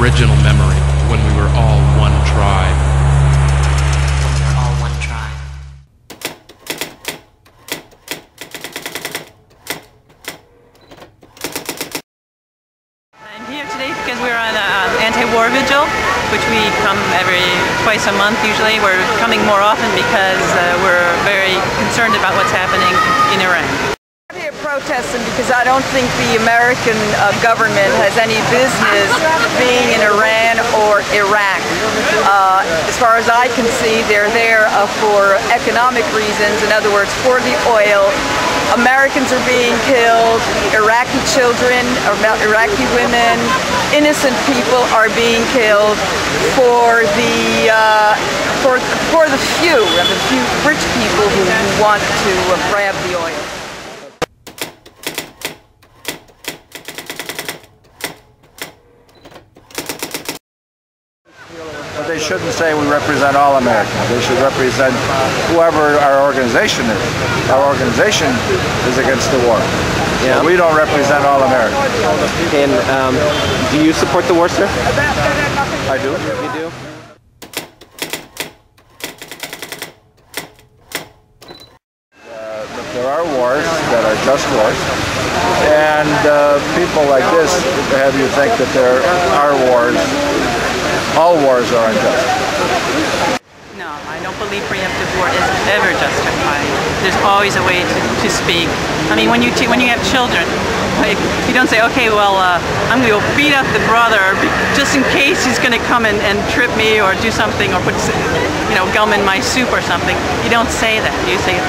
original memory when we were all one tribe. We're all one tribe. I'm here today because we're on an anti-war vigil, which we come twice a month usually. We're coming more often because we're very concerned about what's happening in Iran. I'm here protesting because I don't think the American government has any business being in Iran or Iraq. As far as I can see, they're there for economic reasons. In other words, for the oil. Americans are being killed, Iraqi children, Iraqi women, innocent people are being killed for the few, and the few rich people who want to grab the oil. But they shouldn't say we represent all Americans. They should represent whoever our organization is. Our organization is against the war. Yeah. But we don't represent all Americans. And do you support the war, sir? I do. You do? There are wars that are just wars. And people like this have you think that there are wars. All wars are unjust. No, I don't believe preemptive war is ever justified. There's always a way to speak. I mean, when you have children, like, you don't say, okay, well, I'm going to go beat up the brother just in case he's going to come and trip me or do something or put, gum in my soup or something. You don't say that. You say,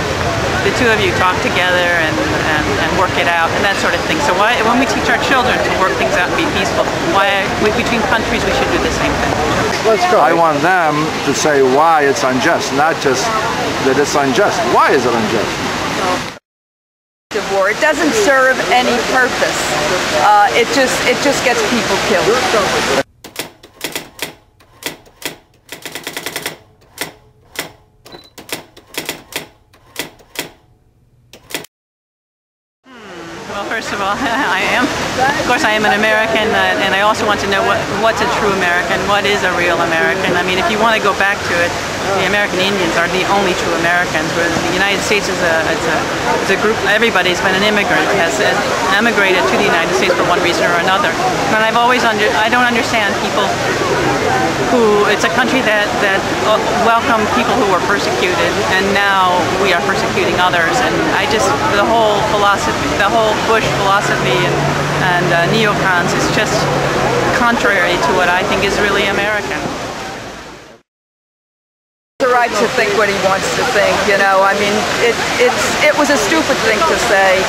the two of you talk together and work it out and that sort of thing. So when we teach our children to work things out and be peaceful, between countries we should do the same thing. Let's go. I want them to say why it's unjust, not just that it's unjust. Why is it unjust? War. It doesn't serve any purpose. It just gets people killed. Well, first of all, of course I am an American, and I also want to know what's a true American, what is a real American. I mean, if you want to go back to it, the American Indians are the only true Americans, whereas the United States is a group, everybody's been an immigrant, has emigrated to the United States for one reason or another. And I don't understand people who, it's a country that welcomed people who were persecuted, and now we are persecuting others. And the whole philosophy, the whole Bush philosophy and neocons is just contrary to what I think is really American. The right to think what he wants to think, I mean, it was a stupid thing to say.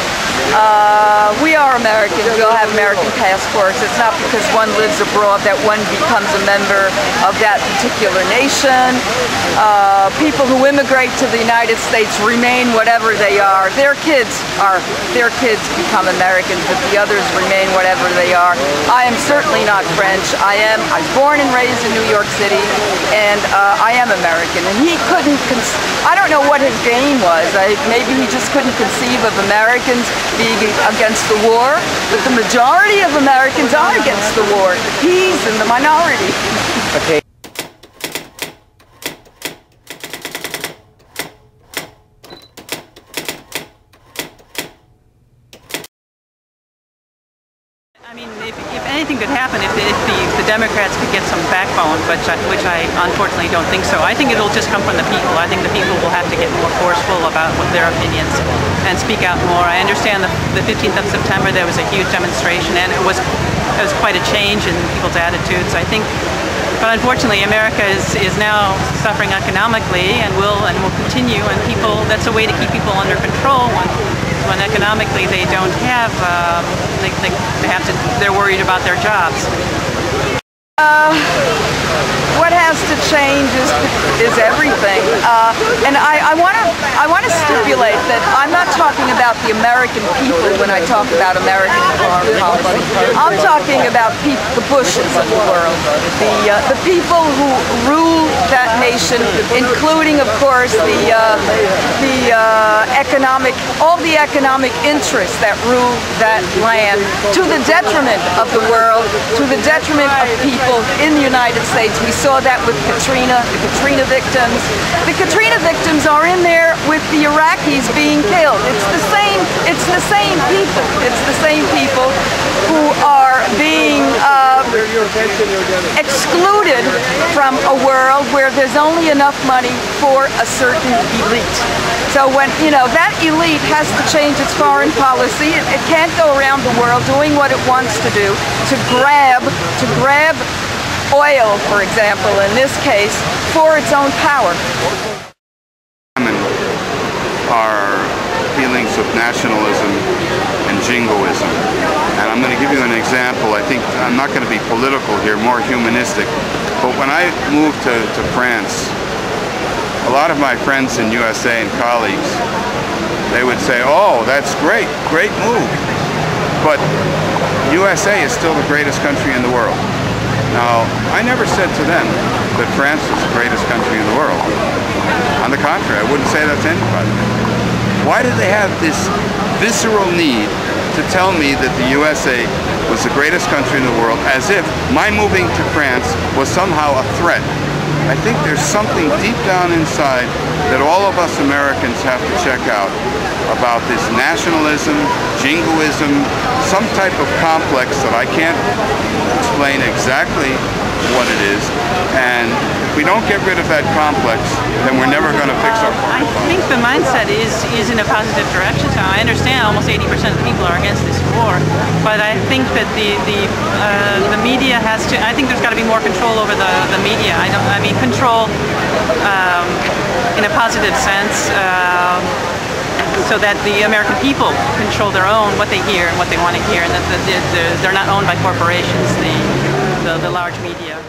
We are Americans, we all have American passports. It's not because one lives abroad that one becomes a member of that particular nation. People who immigrate to the United States remain whatever they are. Their kids become Americans, but the others remain whatever they are. I am certainly not French. I was born and raised in New York City, and I am American. And he couldn't, I don't know what his game was. Maybe he just couldn't conceive of Americans being against the war, but the majority of Americans are against the war. He's in the minority. Okay. I mean, if anything could happen, if the Democrats could get some backbone, which I unfortunately don't think so. I think it'll just come from the people. I think the people will have to get more forceful about their opinions and speak out more. I understand the 15th of September there was a huge demonstration, and it was quite a change in people's attitudes, I think. But unfortunately, America is now suffering economically and will continue. And that's a way to keep people under control when economically they don't have, they're worried about their jobs. What has to change is everything, and I want want to stipulate that I'm not talking about the American people when I talk about American foreign policy. I'm talking about the Bushes of the world, the people who rule that nation, including, of course, all the economic interests that rule that land, to the detriment of the world, to the detriment of people in the United States. We saw that with Katrina, the Katrina victims. The Katrina victims are in there with the Iraqis being killed. It's the same people. It's the same people who are being excluded from a world where there's only enough money for a certain elite. So when, that elite has to change its foreign policy, it can't go around the world doing what it wants to do, to grab oil, for example, in this case, for its own power. Are feelings of nationalism and jingoism. And I'm going to give you an example. I think I'm not going to be political here, more humanistic. But when I moved to France, a lot of my friends in USA and colleagues, they would say, oh, that's great, great move. But USA is still the greatest country in the world. Now, I never said to them that France was the greatest country in the world. On the contrary, I wouldn't say that to anybody. Why do they have this visceral need to tell me that the USA was the greatest country in the world, as if my moving to France was somehow a threat? I think there's something deep down inside that all of us Americans have to check out about this nationalism, jingoism, some type of complex that I can't explain exactly what it is. And if we don't get rid of that complex, then we're never going to fix our foreign policy. I think the mindset is in a positive direction. So I understand almost 80% of the people are against this war, but I think that the media has to. I think there's got to be more control over the media. I mean control in a positive sense. So that the American people control their own, what they hear and what they want to hear, and that they're not owned by corporations, the large media.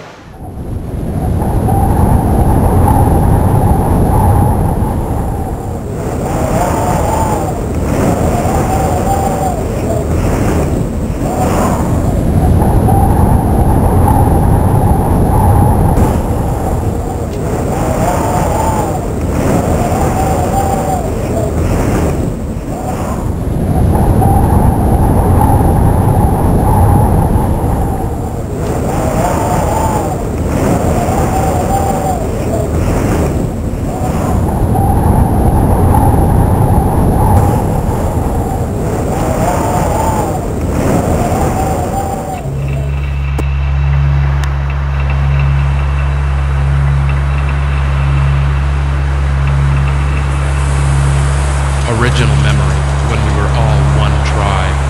Original memory when we were all one tribe.